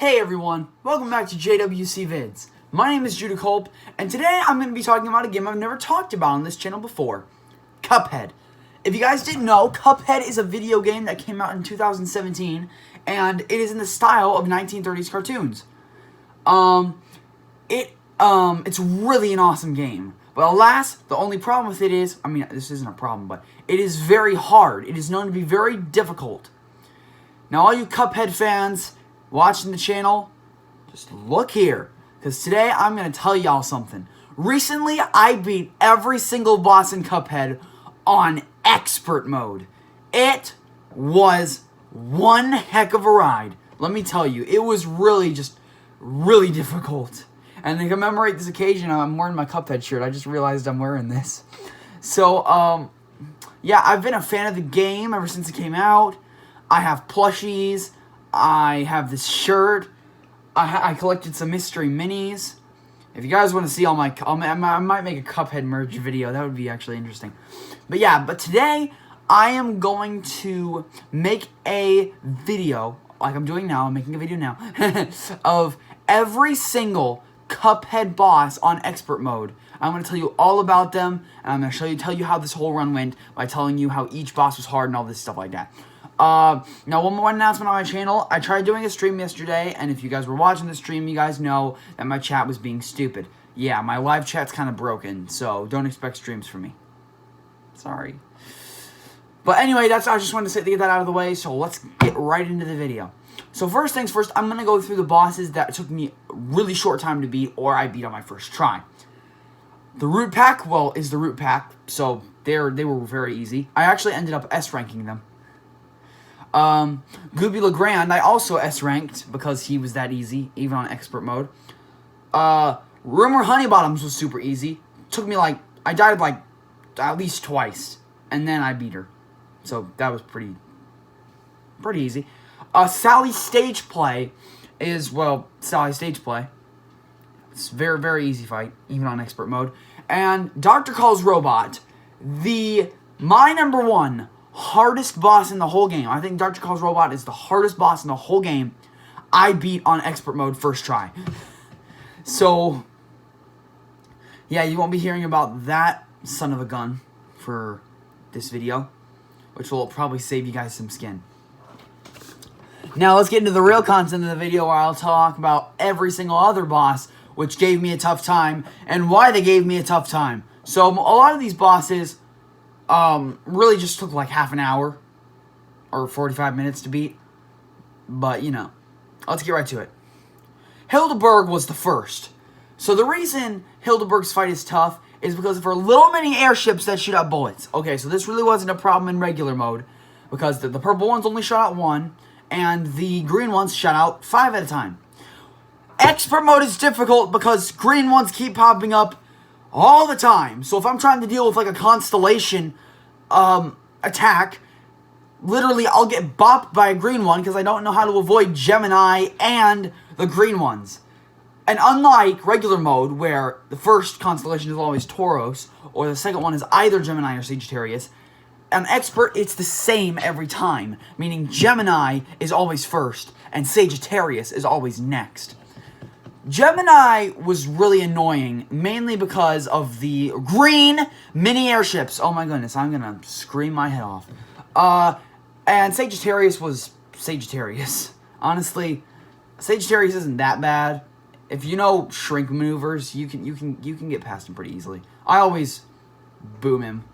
Hey everyone, welcome back to JWC Vids. My name is Judah Culp, and today I'm going to be talking about a game I've never talked about on this channel before, Cuphead. If you guys didn't know, Cuphead is a video game that came out in 2017, and it is in the style of 1930s cartoons. It's really an awesome game. But alas, the only problem with it is, this isn't a problem, but it is very hard. It is known to be very difficult. Now, all you Cuphead fans watching the channel, just look here, because today I'm going to tell y'all something. Recently, I beat every single boss in Cuphead on expert mode. It was one heck of a ride. Let me tell you, it was really difficult. And to commemorate this occasion, I'm wearing my Cuphead shirt. I just realized I'm wearing this. So, yeah, I've been a fan of the game ever since it came out. I have plushies. I have this shirt. I collected some mystery minis. If you guys want to see all my... I might make a Cuphead merch video. That would be actually interesting. But yeah, today I am going to make a video, like I'm doing now. I'm making a video now, of every single Cuphead boss on expert mode. I'm going to tell you all about them, and I'm going to tell you how this whole run went by telling you how each boss was hard and all this stuff like that. Now, one more announcement on my channel. I tried doing a stream yesterday, and if you guys were watching the stream, you guys know that my chat was being stupid. Yeah, my live chat's kind of broken, so don't expect streams from me. Sorry. But anyway, I just wanted to get that out of the way, so let's get right into the video. So first things first, I'm going to go through the bosses that took me a really short time to beat, or I beat on my first try. The Root Pack, well, is the Root Pack, so they were very easy. I actually ended up S-ranking them. Gooby Legrand, I also S-ranked because he was that easy, even on expert mode. Rumor Honeybottoms was super easy. Took me I died at least twice, and then I beat her. So that was pretty easy. Sally Stage Play is, Sally Stage Play. It's very, very easy fight, even on expert mode. And Dr. Calls Robot, my number one hardest boss in the whole game. I think Dr. Calls Robot is the hardest boss in the whole game. I beat on expert mode first try. So, yeah, you won't be hearing about that son of a gun for this video, which will probably save you guys some skin. Now, let's get into the real content of the video where I'll talk about every single other boss which gave me a tough time and why they gave me a tough time. So, a lot of these bosses really just took like half an hour or 45 minutes to beat. But, let's get right to it. Hildeberg was the first. So the reason Hildeberg's fight is tough is because of her little mini airships that shoot out bullets. Okay, so this really wasn't a problem in regular mode because the purple ones only shot out 1 and the green ones shot out 5 at a time. Expert mode is difficult because green ones keep popping up all the time. So if I'm trying to deal with a constellation attack, literally I'll get bopped by a green one because I don't know how to avoid Gemini and the green ones. And unlike regular mode, where the first constellation is always Tauros, or the second one is either Gemini or Sagittarius, on expert it's the same every time, meaning Gemini is always first and Sagittarius is always next. Gemini was really annoying, mainly because of the green mini airships. Oh my goodness, I'm gonna scream my head off. And Sagittarius was Sagittarius. Honestly, Sagittarius isn't that bad. If you know shrink maneuvers, you can get past him pretty easily. I always boom him,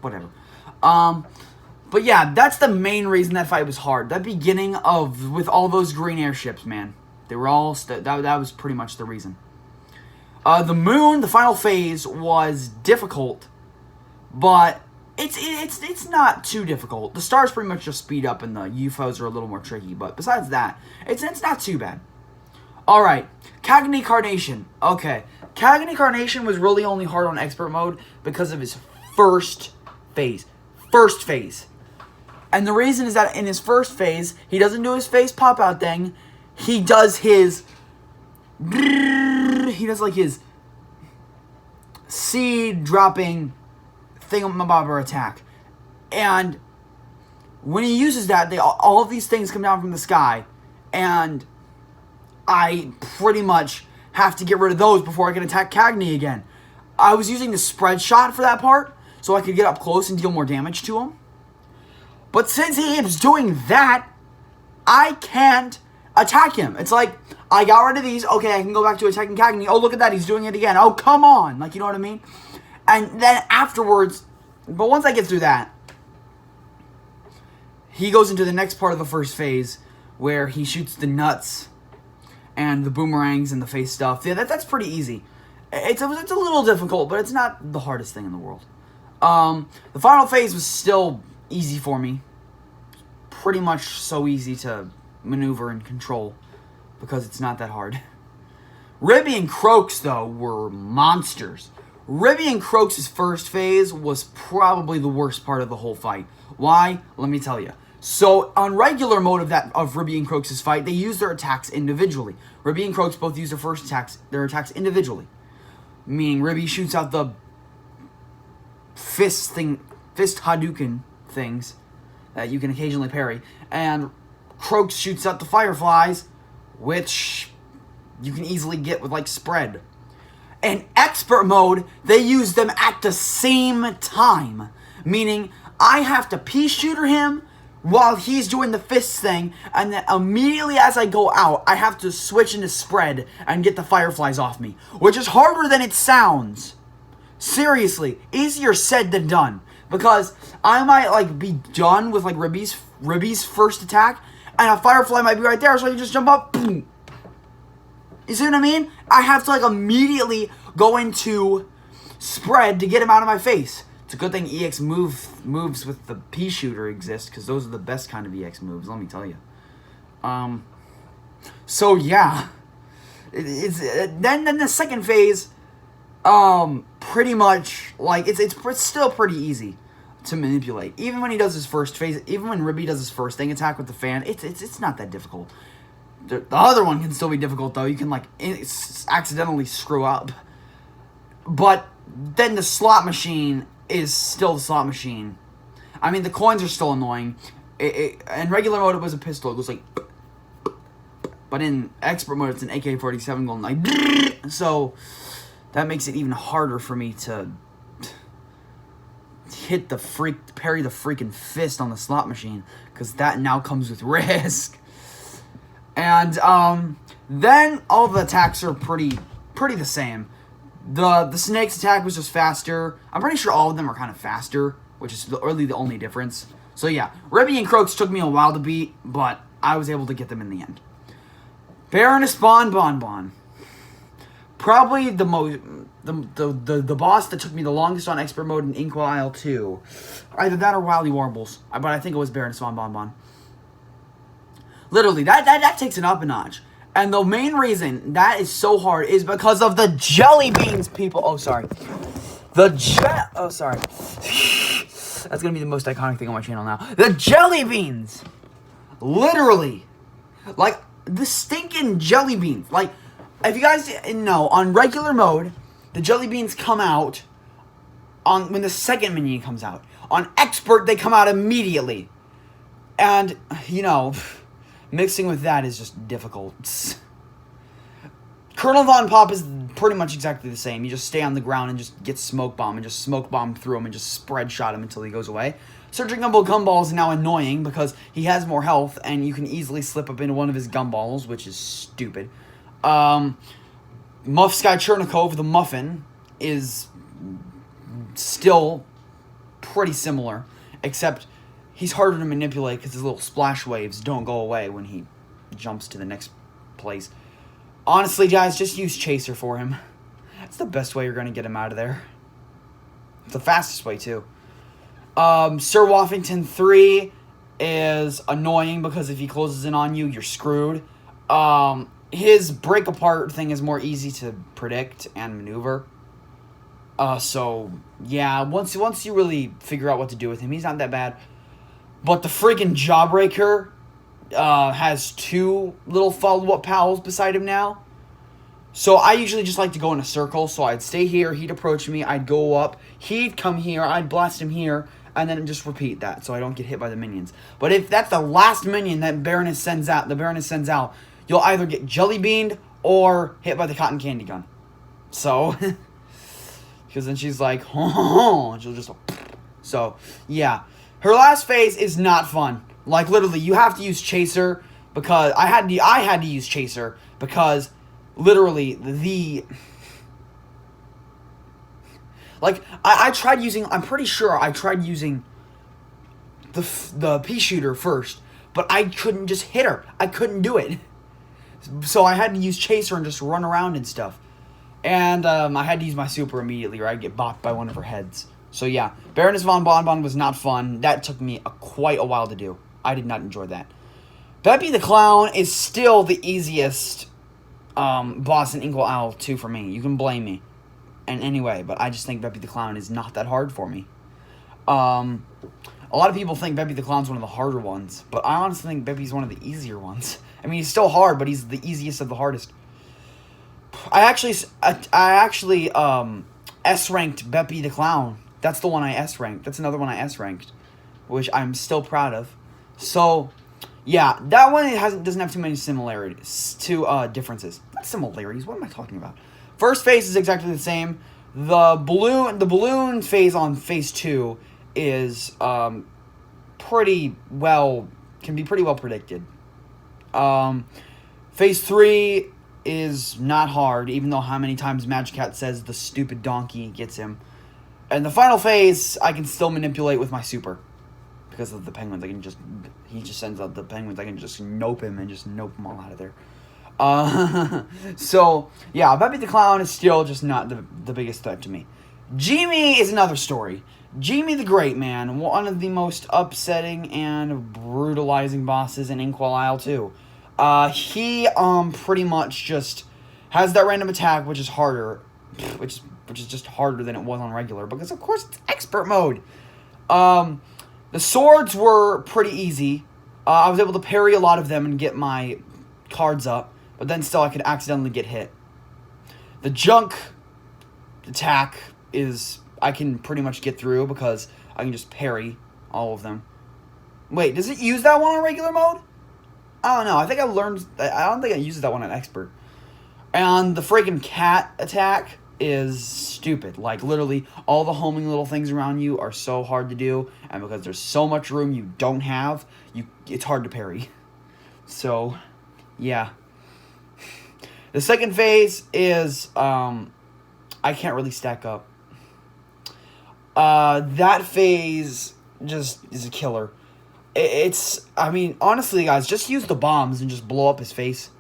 whatever. But yeah, that's the main reason that fight was hard. That beginning with all those green airships, man. They were all, that was pretty much the reason. The moon, the final phase, was difficult, but it's not too difficult. The stars pretty much just speed up and the UFOs are a little more tricky, but besides that, it's not too bad. Alright, Cagney Carnation. Okay, Cagney Carnation was really only hard on expert mode because of his first phase. And the reason is that in his first phase, he doesn't do his face pop-out thing. He does his seed dropping thingamabobber attack. And when he uses that, all of these things come down from the sky, and I pretty much have to get rid of those before I can attack Cagney again. I was using the spread shot for that part, so I could get up close and deal more damage to him. But since he is doing that, I can't attack him. It's like, I got rid of these, okay, I can go back to attacking Cagney. Oh, look at that, he's doing it again. Oh, come on. Like, you know what I mean? And then afterwards, but once I get through that, he goes into the next part of the first phase, where he shoots the nuts and the boomerangs and the face stuff. Yeah, that's pretty easy. It's a little difficult, but it's not the hardest thing in the world. The final phase was still easy for me. Pretty much so easy to maneuver and control, because it's not that hard. Ribby and Croaks, though, were monsters. Ribby and Croaks' first phase was probably the worst part of the whole fight. Why? Let me tell you. So, on regular mode of Ribby and Croaks' fight, they use their attacks individually. Ribby and Croaks both use their attacks individually. Meaning, Ribby shoots out the fist Hadouken things that you can occasionally parry, and Croaks shoots out the fireflies, which you can easily get with, like, spread. In expert mode, they use them at the same time, meaning I have to pea shooter him while he's doing the fist thing, and then immediately as I go out, I have to switch into spread and get the fireflies off me, which is harder than it sounds. Seriously, easier said than done, because I might, like, be done with, like, Ribby's first attack, and a firefly might be right there, so I can just jump up, boom. You see what I mean? I have to, like, immediately go into spread to get him out of my face. It's a good thing EX moves with the pea shooter exist, because those are the best kind of EX moves, let me tell you. So yeah. Then the second phase, pretty much, like, it's still pretty easy to manipulate. Even when he does his first phase, even when Ribby does his first thing attack with the fan, it's not that difficult. The other one can still be difficult, though. You can, like, accidentally screw up. But then the slot machine is still the slot machine. I mean, the coins are still annoying. In regular mode, it was a pistol. It goes like... But in expert mode, it's an AK-47 going like... So, that makes it even harder for me to parry the freaking fist on the slot machine. Because that now comes with risk. And, then all the attacks are pretty the same. The snake's attack was just faster. I'm pretty sure all of them are kind of faster, which is really the only difference. So yeah, Ribby and Croaks took me a while to beat, but I was able to get them in the end. Baroness Bonbon. Probably the boss that took me the longest on expert mode in Inkwell 2. Either that or Wily Warbles, but I think it was Baroness Bonbon. Literally, that takes it up a notch. And the main reason that is so hard is because of the jelly beans, people. Oh, sorry. Oh, sorry. That's going to be the most iconic thing on my channel now. The jelly beans. Literally. Like, the stinking jelly beans. Like, if you guys didn't know, on regular mode, the jelly beans come out when the second minion comes out. On expert, they come out immediately. And, you know... Mixing with that is just difficult. Colonel Von Pop is pretty much exactly the same. You just stay on the ground and just get smoke bomb and just smoke bomb through him and just spread shot him until he goes away. Searching Gumball is now annoying because he has more health and you can easily slip up into one of his gumballs, which is stupid. Muff Sky Chernikov, the Muffin, is still pretty similar, except he's harder to manipulate because his little splash waves don't go away when he jumps to the next place. Honestly, guys, just use Chaser for him. That's the best way you're going to get him out of there. It's the fastest way, too. Sir Woffington 3 is annoying because if he closes in on you, you're screwed. His break apart thing is more easy to predict and maneuver. So, yeah, once you really figure out what to do with him, he's not that bad. But the freaking Jawbreaker has two little follow-up pals beside him now. So I usually just like to go in a circle. So I'd stay here, he'd approach me, I'd go up, he'd come here, I'd blast him here, and then just repeat that so I don't get hit by the minions. But if that's the last minion that Baroness sends out, you'll either get jelly beaned or hit by the cotton candy gun. So, because then she's like, and she'll just, so, yeah. Her last phase is not fun. Like, literally, you have to use Chaser, because I had to use Chaser, because, literally, like, I tried using, I'm pretty sure I tried using the pea shooter first, but I couldn't just hit her. I couldn't do it. So I had to use Chaser and just run around and stuff. And I had to use my super immediately, or I'd get bopped by one of her heads. So yeah, Baroness von Bonbon was not fun. That took me quite a while to do. I did not enjoy that. Beppy the Clown is still the easiest boss in Inkwell Owl 2 for me. You can blame me in any way, but I just think Beppy the Clown is not that hard for me. A lot of people think Beppy the Clown's one of the harder ones, but I honestly think Beppy's one of the easier ones. I mean, he's still hard, but he's the easiest of the hardest. I actually S-ranked Beppy the Clown. That's the one I S-ranked. That's another one I S-ranked, which I'm still proud of. So, yeah, that one doesn't have too many similarities, differences. Not similarities, what am I talking about? First phase is exactly the same. The balloon phase on phase 2 is can be pretty well predicted. Phase 3 is not hard, even though how many times Magic Cat says the stupid donkey gets him. And the final phase, I can still manipulate with my super. Because of the penguins, he just sends out the penguins, I can just nope him and just nope them all out of there. So, yeah, Beppy the Clown is still just not the biggest threat to me. Jimmy is another story. Jimmy the Great Man, one of the most upsetting and brutalizing bosses in Inkwell Isle 2. He pretty much just has that random attack, which is harder, which is just harder than it was on regular, because of course it's expert mode. The swords were pretty easy. I was able to parry a lot of them and get my cards up, but then still I could accidentally get hit. The junk attack I can pretty much get through because I can just parry all of them. Wait, does it use that one on regular mode? I don't know. I don't think I used that one on expert. And the freaking cat attack is stupid. Like, literally, all the homing little things around you are so hard to do, and because there's so much room you don't have, it's hard to parry. So, yeah. The second phase is, I can't really stack up. That phase just is a killer. I mean, honestly, guys, just use the bombs and just blow up his face.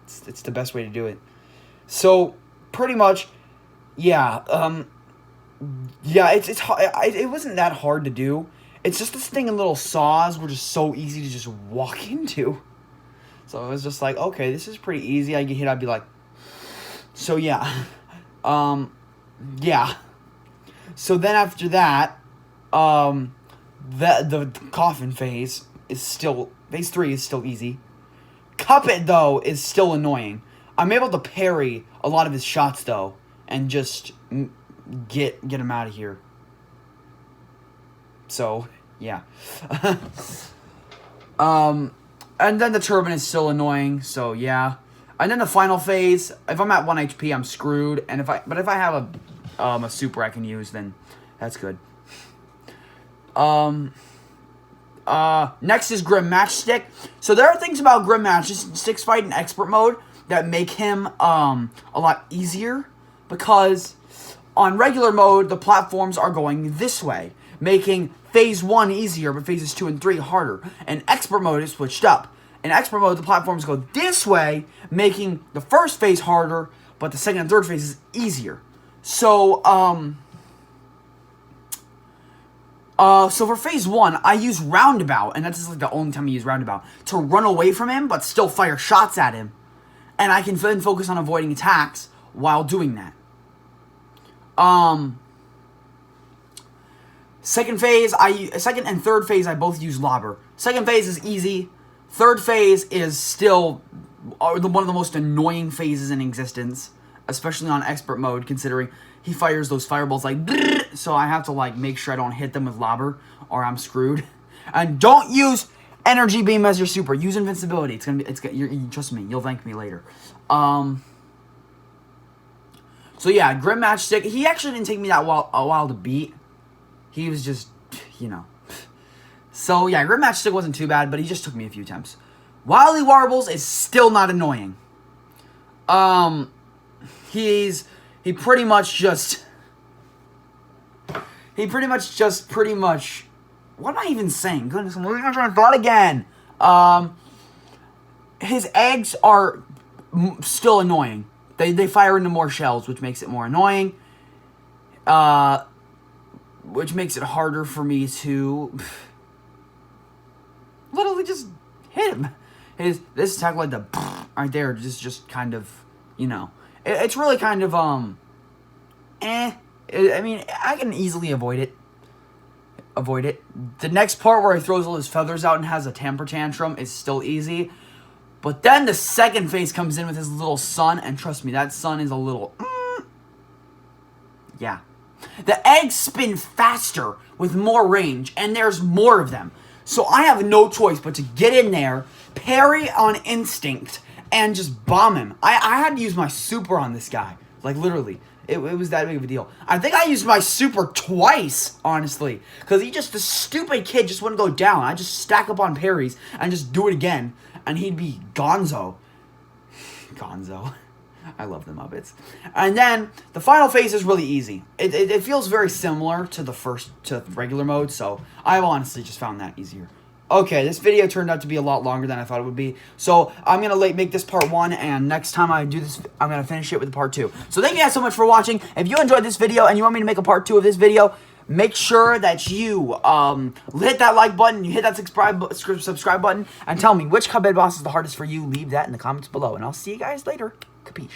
It's the best way to do it. So, pretty much, yeah, it wasn't that hard to do. It's just this thing in little saws were just so easy to just walk into. So it was just like, okay, this is pretty easy. I get hit, I'd be like, so yeah, yeah. So then after that, the coffin phase phase 3 is still easy. Cuphead, though, is still annoying. I'm able to parry a lot of his shots, though, and just get him out of here. So, yeah. And then the turban is still annoying, so yeah. And then the final phase, if I'm at 1 HP, I'm screwed. And if I have a super I can use, then that's good. Next is Grim Matchstick. So there are things about Grim Matchstick's fight in expert mode that make him a lot easier, because on regular mode the platforms are going this way, making phase 1 easier but phases 2 and 3 harder. And expert mode is switched up. In expert mode the platforms go this way, making the first phase harder but the second and third phase is easier. So so for phase 1, I use Roundabout, and that's just like the only time I use Roundabout, to run away from him, but still fire shots at him. And I can then focus on avoiding attacks while doing that. Second and third phase, I both use Lobber. Second phase is easy. Third phase is still one of the most annoying phases in existence, especially on expert mode, considering he fires those fireballs like, so I have to like make sure I don't hit them with lobber or I'm screwed. And don't use energy beam as your super. Use invincibility. Trust me, you'll thank me later. So yeah, Grim Matchstick. He actually didn't take me a while to beat. He was just, you know. So yeah, Grim Matchstick wasn't too bad, but he just took me a few attempts. Wily Warbles is still not annoying. He pretty much just, what am I even saying? Goodness, I'm losing my train of thought again. His eggs are still annoying. They fire into more shells, which makes it more annoying. Which makes it harder for me to literally just hit him. This attack like the right there, just kind of, you know, it's really kind of I mean, I can easily avoid it. The next part where he throws all his feathers out and has a temper tantrum is still easy. But then the second phase comes in with his little sun, and trust me, that sun is a little... yeah. The eggs spin faster with more range, and there's more of them. So I have no choice but to get in there, parry on instinct, and just bomb him. I had to use my super on this guy. Like, literally. It was that big of a deal. I think I used my super twice, honestly. Because the stupid kid just wouldn't go down. I just stack up on parries and just do it again. And he'd be gonzo. Gonzo. I love the Muppets. And then, the final phase is really easy. It feels very similar to to regular mode. So, I've honestly just found that easier. Okay, this video turned out to be a lot longer than I thought it would be. So, I'm going to make this part 1, and next time I do this, I'm going to finish it with part 2. So, thank you guys so much for watching. If you enjoyed this video and you want me to make a part 2 of this video, make sure that you hit that like button, you hit that subscribe button, and tell me which cuphead boss is the hardest for you. Leave that in the comments below, and I'll see you guys later. Capiche?